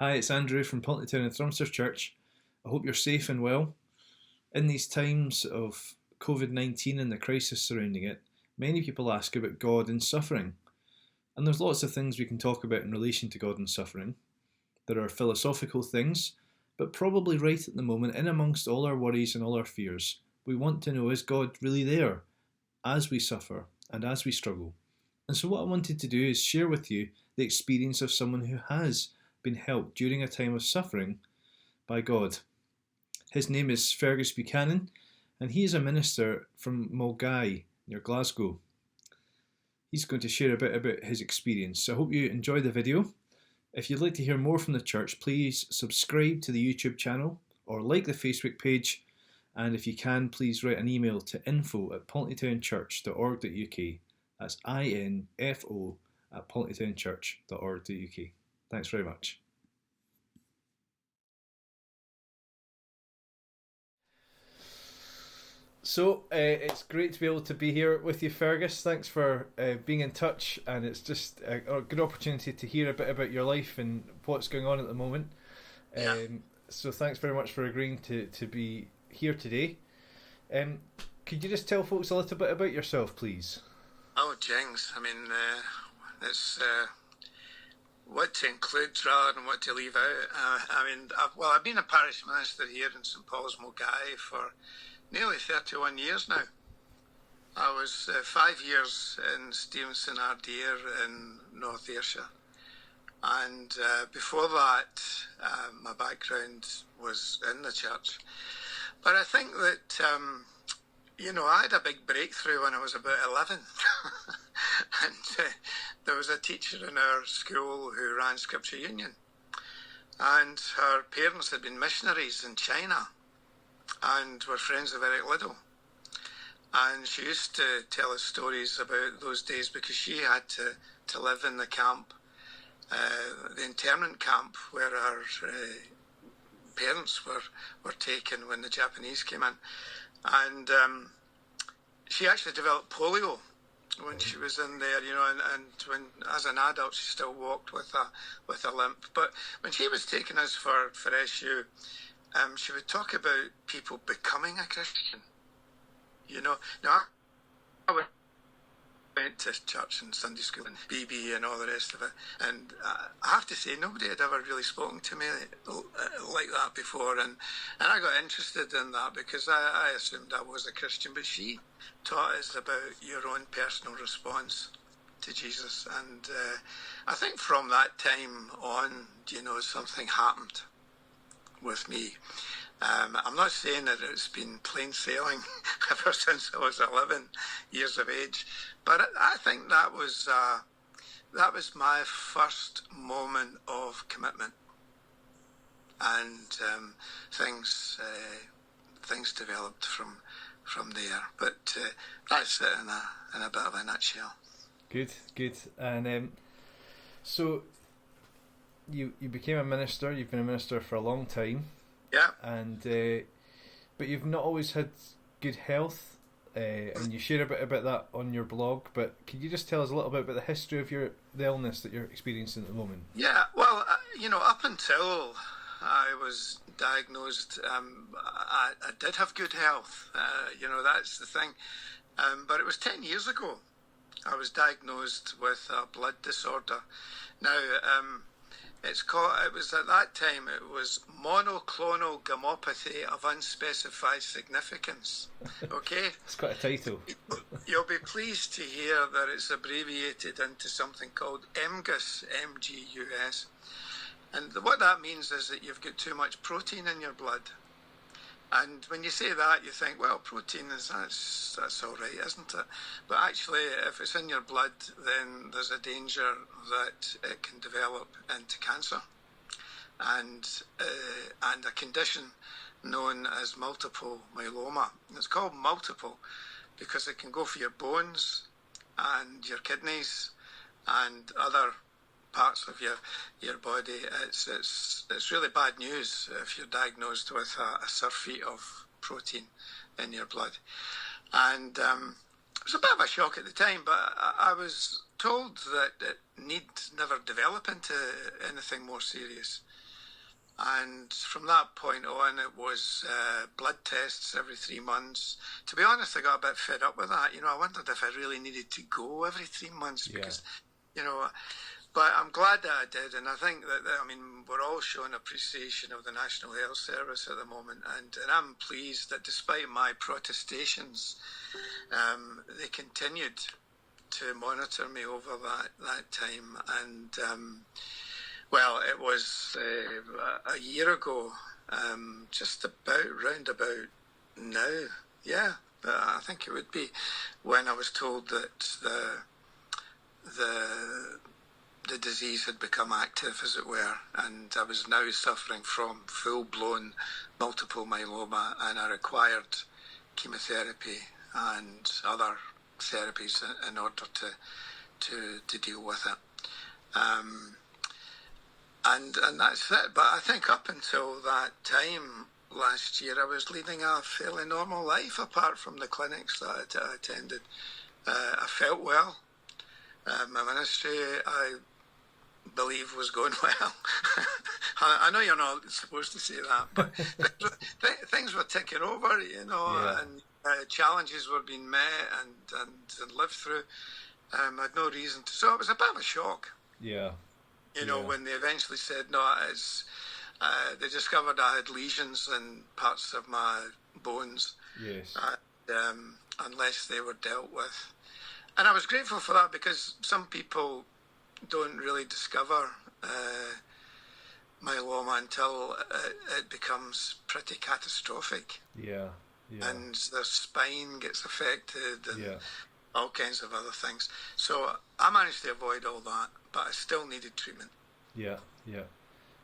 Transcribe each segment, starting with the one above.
Hi, it's Andrew from Pulteneytown and Thrumster Church. I hope you're safe and well. In these times of COVID-19 and the crisis surrounding it, many people ask about God and suffering. And there's lots of things we can talk about in relation to God and suffering. There are philosophical things, but probably right at the moment, in amongst all our worries and all our fears, we want to know, is God really there as we suffer and as we struggle? And so what I wanted to do is share with you the experience of someone who has been helped during a time of suffering by God. His name is Fergus Buchanan, and he is a minister from Mulgai near Glasgow. He's going to share a bit about his experience. So I hope you enjoy the video. If you'd like to hear more from the church, please subscribe to the YouTube channel or like the Facebook page. And if you can, please write an email to info@pulteneytownchurch.org.uk. That's info@pulteneytownchurch.org.uk. Thanks very much. So it's great to be able to be here with you, Fergus. Thanks for being in touch, and it's just a good opportunity to hear a bit about your life and what's going on at the moment. Yeah. So thanks very much for agreeing to be here today. Could you just tell folks a little bit about yourself, please? Oh, Jings. It's what to include rather than what to leave out. I've been a parish minister here in St Paul's Mulgai for nearly 31 years now. I was 5 years in Stevenson Ardere in North Ayrshire. And before that, my background was in the church. But I think that, I had a big breakthrough when I was about 11. And there was a teacher in our school who ran Scriptural Union. And her parents had been missionaries in China and were friends of Eric Liddell. And she used to tell us stories about those days because she had to live in the camp, the internment camp where her parents were taken when the Japanese came in. And she actually developed polio when she was in there, and when, as an adult, she still walked with a limp. But when she was taking us for SU, she would talk about people becoming a Christian. Now I went to church and Sunday school and BB and all the rest of it, and I have to say nobody had ever really spoken to me like that before, and I got interested in that because I assumed I was a Christian, but she taught us about your own personal response to Jesus, and I think from that time on, something happened with me. I'm not saying that it's been plain sailing ever since I was 11 years of age, but I think that was my first moment of commitment, and things developed from there. But that's it in a bit of a nutshell. Good. And so you became a minister. You've been a minister for a long time. Yeah. And but you've not always had good health, and you share a bit about that on your blog. But could you just tell us a little bit about the history of the illness that you're experiencing at the moment? Yeah. Well, up until I was diagnosed, I did have good health. That's the thing. But it was 10 years ago I was diagnosed with a blood disorder. Now, it was at that time, it was monoclonal gammopathy of unspecified significance. Okay? It's quite a title. You'll be pleased to hear that it's abbreviated into something called MGUS, MGUS. And what that means is that you've got too much protein in your blood. And when you say that, you think, well, protein that's all right, isn't it? But actually, if it's in your blood, then there's a danger that it can develop into cancer and a condition known as multiple myeloma. And it's called multiple because it can go for your bones and your kidneys and other parts of your body. It's really bad news if you're diagnosed with a surfeit of protein in your blood. And it was a bit of a shock at the time, but I was told that it need never develop into anything more serious. And from that point on, it was blood tests every 3 months. To be honest, I got a bit fed up with that. I wondered if I really needed to go every 3 months because, you know, but I'm glad that I did. And I think that we're all showing appreciation of the National Health Service at the moment. And I'm pleased that despite my protestations, they continued to monitor me over that time. And, well, it was a year ago, just round about now, yeah, but I think it would be, when I was told that the disease had become active, as it were, and I was now suffering from full-blown multiple myeloma, and I required chemotherapy and other therapies in order to deal with it. And that's it. But I think up until that time last year, I was leading a fairly normal life apart from the clinics that I attended. I felt well. My ministry, I believe, was going well. I know you're not supposed to say that, but things were ticking over, and challenges were being met and lived through. I had no reason to. So it was a bit of a shock. Yeah. When they eventually said, no, they discovered I had lesions in parts of my bones. Yes. Unless they were dealt with. And I was grateful for that, because some people don't really discover myeloma until it becomes pretty catastrophic. Yeah. And their spine gets affected and all kinds of other things. So I managed to avoid all that, but I still needed treatment. Yeah.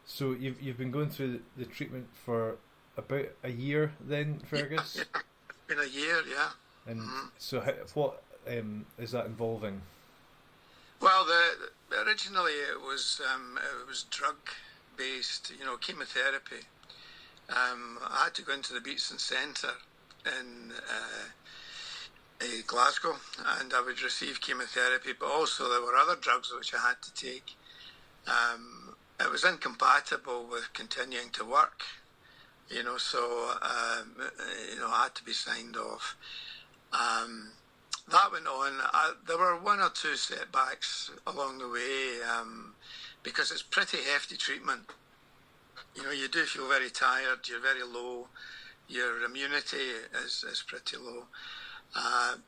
So you've been going through the treatment for about a year then, Fergus? Yeah. It's been a year, yeah. And so what is that involving? Well, originally it was drug-based, chemotherapy. I had to go into the Beatson Centre in Glasgow, and I would receive chemotherapy, but also there were other drugs which I had to take. It was incompatible with continuing to work, so I had to be signed off. That went on. There were one or two setbacks along the way, because it's pretty hefty treatment. You do feel very tired, you're very low, your immunity is pretty low.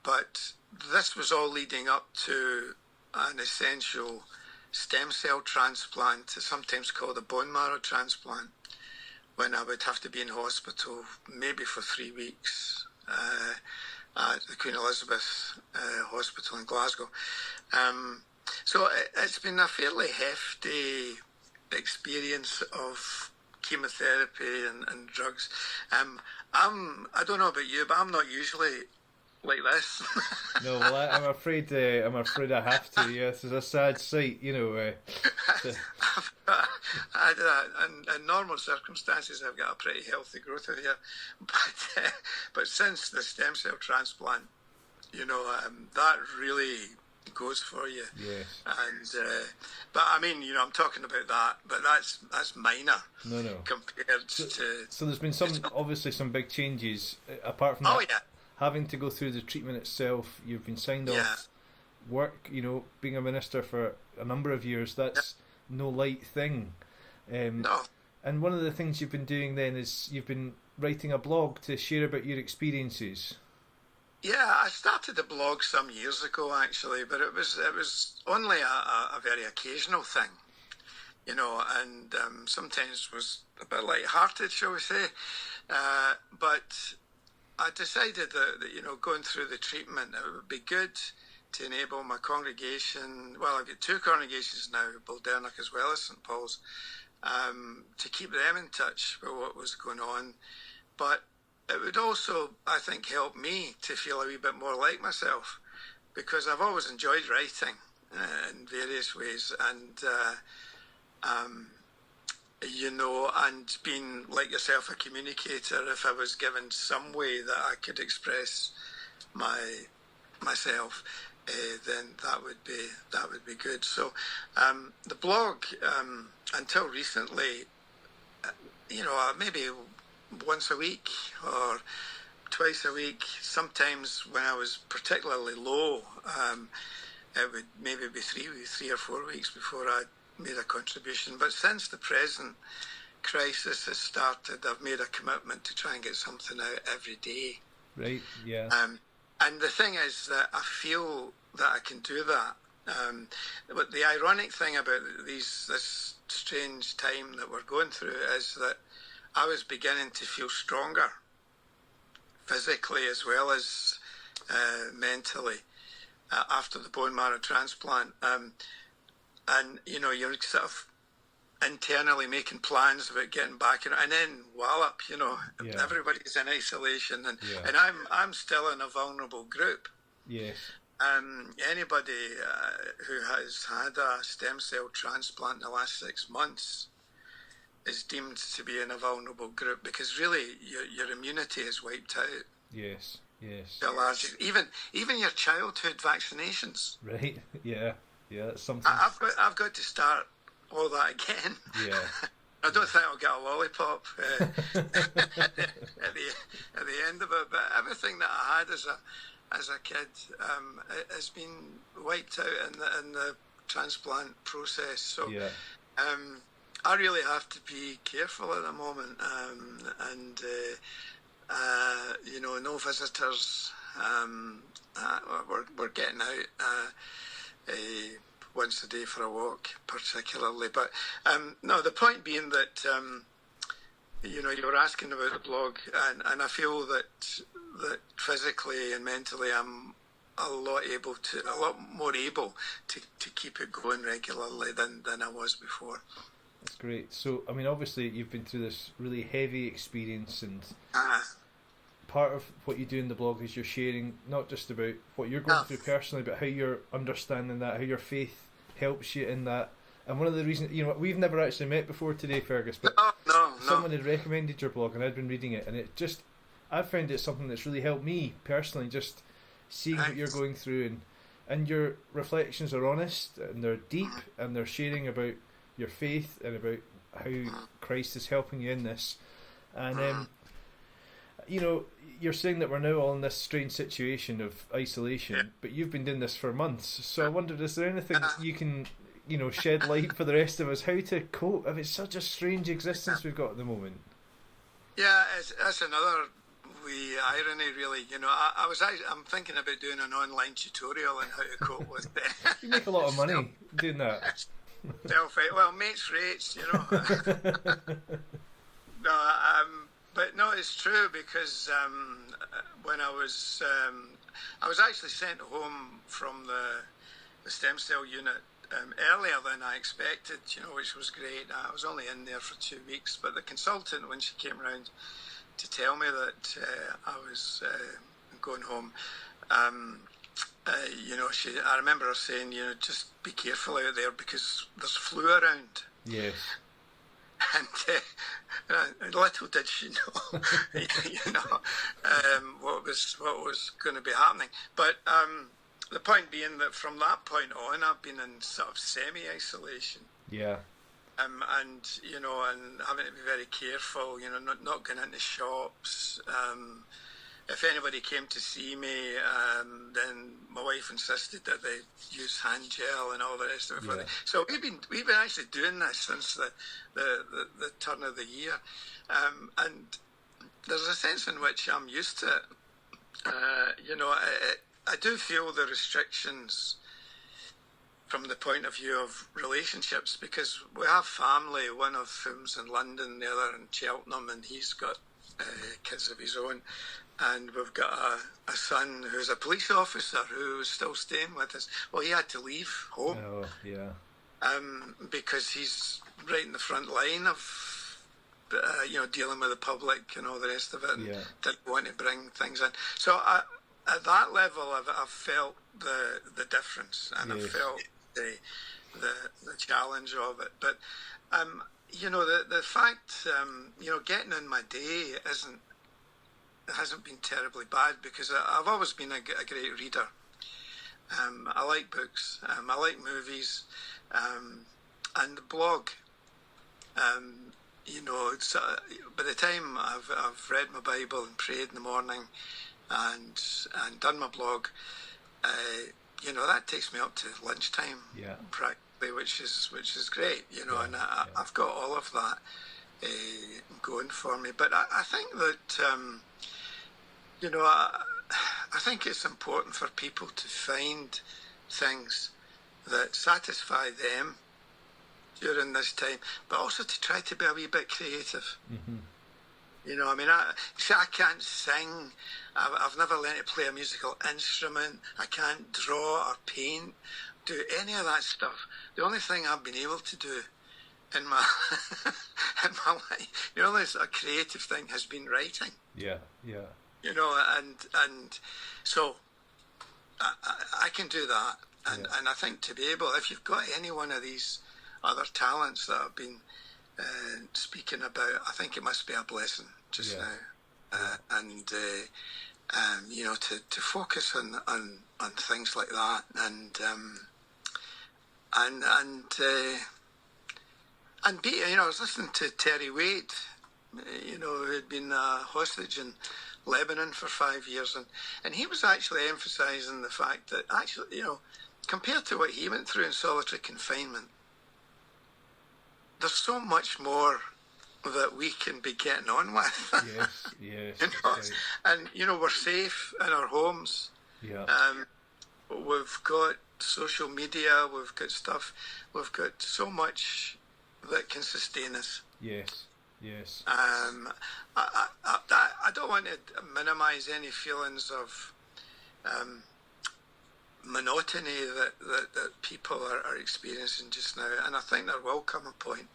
But this was all leading up to an essential stem cell transplant, sometimes called a bone marrow transplant, when I would have to be in hospital maybe for 3 weeks at the Queen Elizabeth Hospital in Glasgow. So it's been a fairly hefty experience of chemotherapy and drugs. I don't know about you, but I'm not usually like this. No, well, I'm afraid I have to. Yes, it's a sad sight, in normal circumstances, I've got a pretty healthy growth of hair, but since the stem cell transplant, that really goes for you. Yes. And but I'm talking about that, but that's minor. No. Compared to. So there's been obviously some big changes apart from that. Having to go through the treatment itself, you've been signed off work, being a minister for a number of years, that's no light thing. No. And one of the things you've been doing then is you've been writing a blog to share about your experiences. Yeah, I started the blog some years ago, actually, but it was only a very occasional thing, and sometimes was a bit light-hearted, shall we say, but I decided that going through the treatment, it would be good to enable my congregation. Well, I've got two congregations now, Pulteneytown as well as St Paul's, to keep them in touch with what was going on. But it would also, I think, help me to feel a wee bit more like myself, because I've always enjoyed writing in various ways, and and being, like yourself, a communicator. If I was given some way that I could express myself, then that would be good. So the blog, until recently, maybe once a week or twice a week. Sometimes when I was particularly low, it would maybe be 3 or 4 weeks before I made a contribution. But since the present crisis has started, I've made a commitment to try and get something out every day. Right, yeah. And the thing is that I feel that I can do that. But the ironic thing about this strange time that we're going through is that I was beginning to feel stronger, physically as well as mentally, after the bone marrow transplant. And, you're sort of internally making plans about getting back, and then wallop, everybody's in isolation, and I'm still in a vulnerable group. Yes. Anybody who has had a stem cell transplant in the last 6 months is deemed to be in a vulnerable group, because really your immunity is wiped out. Yes. Even your childhood vaccinations. Right. Yeah. That's something. I've got to start all that again. Yeah. I don't think I'll get a lollipop at the end of it, but everything that I had as a kid has been wiped out in the transplant process. So I really have to be careful at the moment, and no visitors. We're getting out once a day for a walk, particularly. But no, the point being that you were asking about the blog, and I feel that physically and mentally I'm a lot more able to keep it going regularly than I was before. That's great. So, I mean, obviously you've been through this really heavy experience, and part of what you do in the blog is you're sharing not just about what you're going through personally, but how you're understanding that, how your faith helps you in that. And one of the reasons, we've never actually met before today, Fergus, but someone had recommended your blog and I'd been reading it, and I found it something that's really helped me personally, just seeing what you're going through, and your reflections are honest and they're deep, and they're sharing about your faith and about how Christ is helping you in this. And you're saying that we're now all in this strange situation of isolation, but you've been doing this for months. So I wondered, is there anything that you can, shed light for the rest of us how to cope if it's such a strange existence we've got at the moment? Yeah, that's another wee irony, really. I'm thinking about doing an online tutorial on how to cope with that. You make a lot of money doing that. Well, mates rates, No, but no, it's true, because when I was actually sent home from the stem cell unit earlier than I expected, which was great. I was only in there for 2 weeks, but the consultant, when she came round to tell me that I was going home, I remember her saying, just be careful out there because there's flu around. Yes. And little did she know, what was going to be happening. But the point being that from that point on, I've been in sort of semi-isolation. Yeah. And having to be very careful. Not going into shops. If anybody came to see me, then my wife insisted that they use hand gel and all the rest of it. Yeah. So we've been actually doing this since the turn of the year, and there's a sense in which I'm used to it. I do feel the restrictions from the point of view of relationships, because we have family, one of whom's in London, the other in Cheltenham, and he's got kids of his own. And we've got a son who's a police officer who's still staying with us. Well, he had to leave home. Oh, yeah. Because he's right in the front line of, dealing with the public and all the rest of it, and didn't want to bring things in. So at that level, I've felt the difference, and I've felt the challenge of it. But the fact, getting in my day hasn't been terribly bad, because I've always been a great reader. I like books, I like movies, and the blog it's, by the time I've read my Bible and prayed in the morning and done my blog, that takes me up to lunchtime, practically, which is great, and I've got all of that going for me. But I think that I think it's important for people to find things that satisfy them during this time, but also to try to be a wee bit creative. Mm-hmm. I can't sing. I've never learned to play a musical instrument. I can't draw or paint, do any of that stuff. The only thing I've been able to do in my in my life, the only sort of creative thing has been writing. Yeah. And so I can do that, and I think to be able, if you've got any one of these other talents that I've been speaking about, I think it must be a blessing just now, and to focus on things like that, and be, I was listening to Terry Waite, who had been a hostage in Lebanon for 5 years, and he was actually emphasising the fact that actually, compared to what he went through in solitary confinement, there's so much more that we can be getting on with. Yes. Right. And we're safe in our homes. Yeah. We've got social media. We've got stuff. We've got so much that can sustain us. Yes. I don't want to minimise any feelings of monotony that people are experiencing just now, and I think there will come a point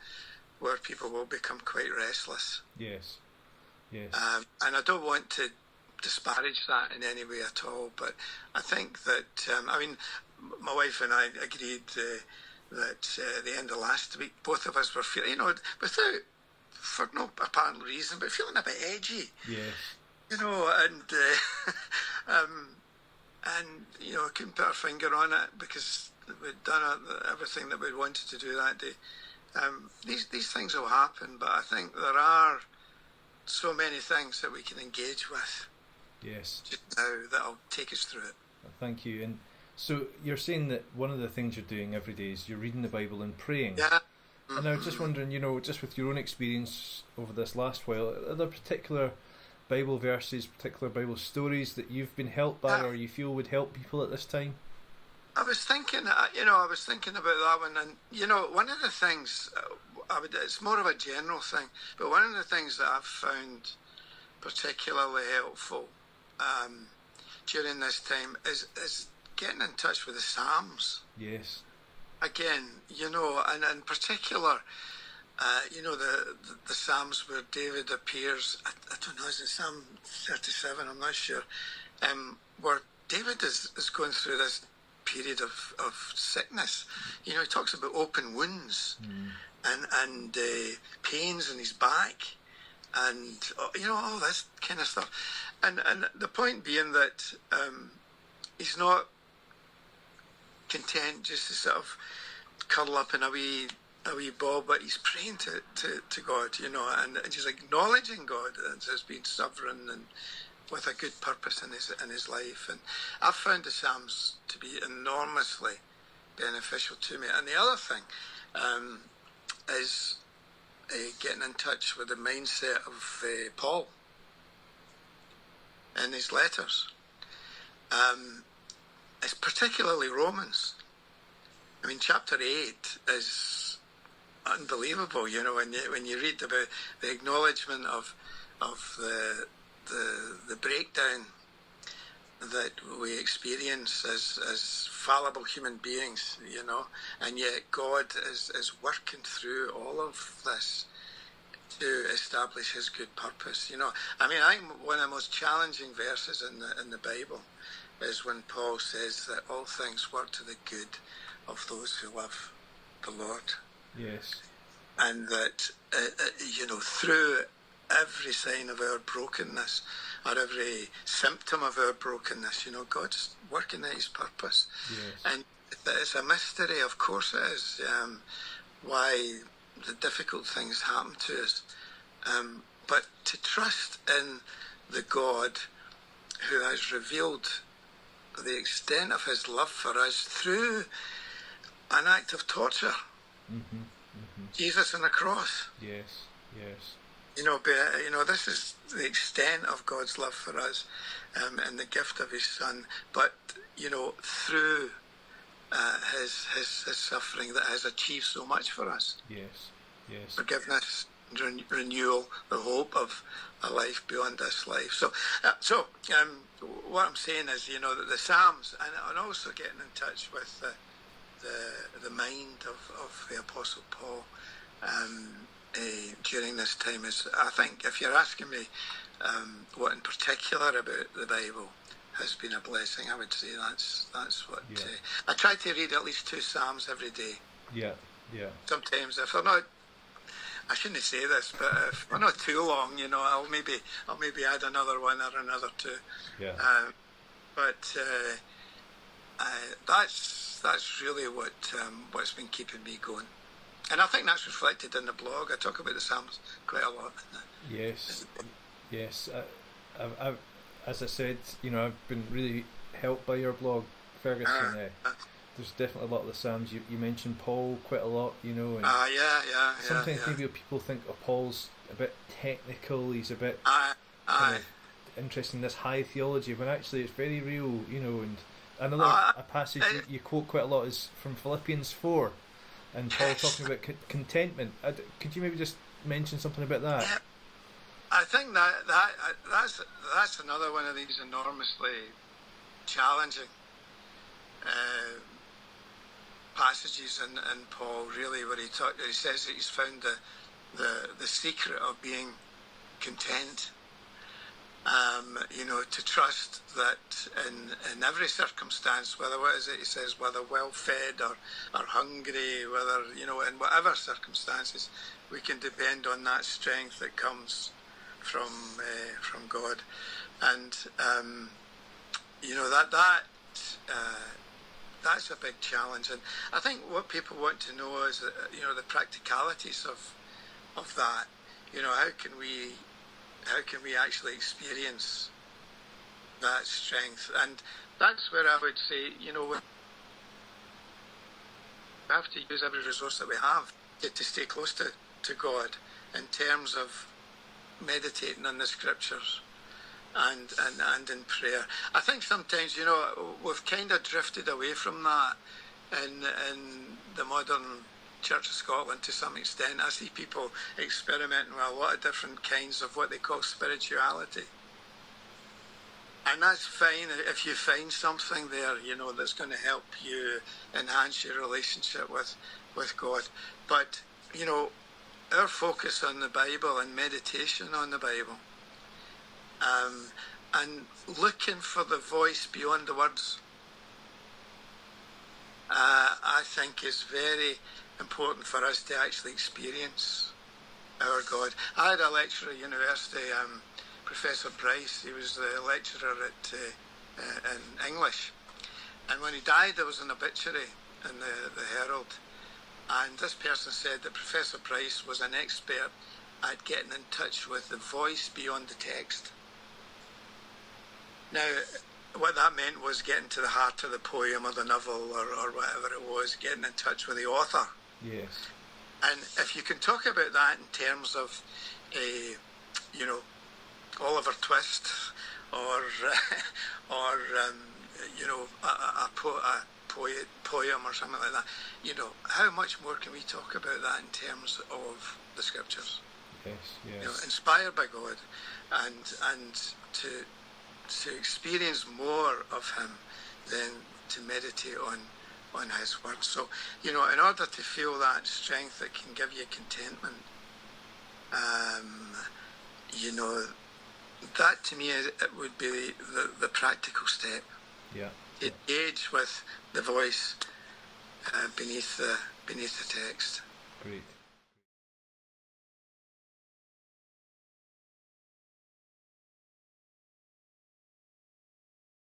where people will become quite restless. Yes. And I don't want to disparage that in any way at all, but I think that my wife and I agreed that at the end of last week, both of us were feeling, for no apparent reason, but feeling a bit edgy. Yes. And couldn't put our finger on it because we'd done everything that we'd wanted to do that day. These things will happen, but I think there are so many things that we can engage with. Yes. Just now that'll take us through it. Thank you. And so you're saying that one of the things you're doing every day is you're reading the Bible and praying. Yeah. Mm-hmm. And I was just wondering, just with your own experience over this last while, are there particular Bible verses, particular Bible stories that you've been helped by or you feel would help people at this time? I was thinking about that one, and one of the things it's more of a general thing, but one of the things that I've found particularly helpful during this time is getting in touch with the Psalms. Yes. Again, and in particular, the Psalms where David appears. I don't know, is it Psalm 37? I'm not sure. Where David is going through this period of sickness. He talks about open wounds and pains in his back, and all this kind of stuff. And the point being that he's not content just to sort of curl up in a wee ball, but he's praying to God, and he's acknowledging God as being sovereign and with a good purpose in his life. And I've found the Psalms to be enormously beneficial to me. And the other thing is getting in touch with the mindset of Paul in his letters. It's particularly Romans. Chapter 8 is unbelievable. When you read about the acknowledgement of the breakdown that we experience as fallible human beings, and yet God is working through all of this to establish His good purpose. I think one of the most challenging verses in the Bible is when Paul says that all things work to the good of those who love the Lord. Yes. And that, through every sign of our brokenness or every symptom of our brokenness, God's working out His purpose. Yes. And it's a mystery, of course it is, why the difficult things happen to us, but to trust in the God who has revealed the extent of his love for us through an act of torture. Jesus on the cross. Yes. This is the extent of God's love for us, and the gift of his Son. But through his suffering that has achieved so much for us. Yes. Forgiveness, renewal, the hope of a life beyond this life. So what I'm saying is, that the Psalms, and also getting in touch with the mind of the Apostle Paul during this time is, I think, if you're asking me what in particular about the Bible has been a blessing, I would say that's what. I try to read at least 2 Psalms every day. Yeah. Sometimes if they're not, I shouldn't say this, but if they're not too long, I'll maybe add another one or another 2. Yeah. That's really what's been keeping me going, and I think that's reflected in the blog. I talk about the Psalms quite a lot. Yes. I've as I said, I've been really helped by your blog, Fergus. There's definitely a lot of the Psalms. You mentioned Paul quite a lot, and sometimes maybe people think Paul's a bit technical. He's a bit kind of interested in this high theology, when actually it's very real, And another a passage you quote quite a lot is from Philippians 4, and Paul talking about contentment. Could you maybe just mention something about that? Yeah. I think that's another one of these enormously challenging passages in Paul, really, where he says that he's found the secret of being content. To trust that in every circumstance, whether what is it he says, whether well fed or hungry, whether in whatever circumstances, we can depend on that strength that comes from God, and that's a big challenge. And I think what people want to know is the practicalities of that. How can we actually experience that strength? And that's where I would say, we have to use every resource that we have to stay close to God in terms of meditating on the Scriptures and in prayer. I think sometimes, we've kind of drifted away from that in the modern Church of Scotland to some extent. I see people experimenting with a lot of different kinds of what they call spirituality. And that's fine if you find something there, that's going to help you enhance your relationship with God. But, our focus on the Bible and meditation on the Bible, and looking for the voice beyond the words, I think is very important for us to actually experience our God. I had a lecturer at university, Professor Bryce. He was the lecturer in English, and when he died there was an obituary in the Herald, and this person said that Professor Bryce was an expert at getting in touch with the voice beyond the text. Now, what that meant was getting to the heart of the poem or the novel or whatever it was, getting in touch with the author. Yes. And if you can talk about that in terms of Oliver Twist or a poem or something like that, how much more can we talk about that in terms of the Scriptures? Yes. Inspired by God, and to experience more of Him than to meditate on His Word. So, in order to feel that strength that can give you contentment, that to me it would be the practical step. Yeah. Engage with the voice beneath the text. Great.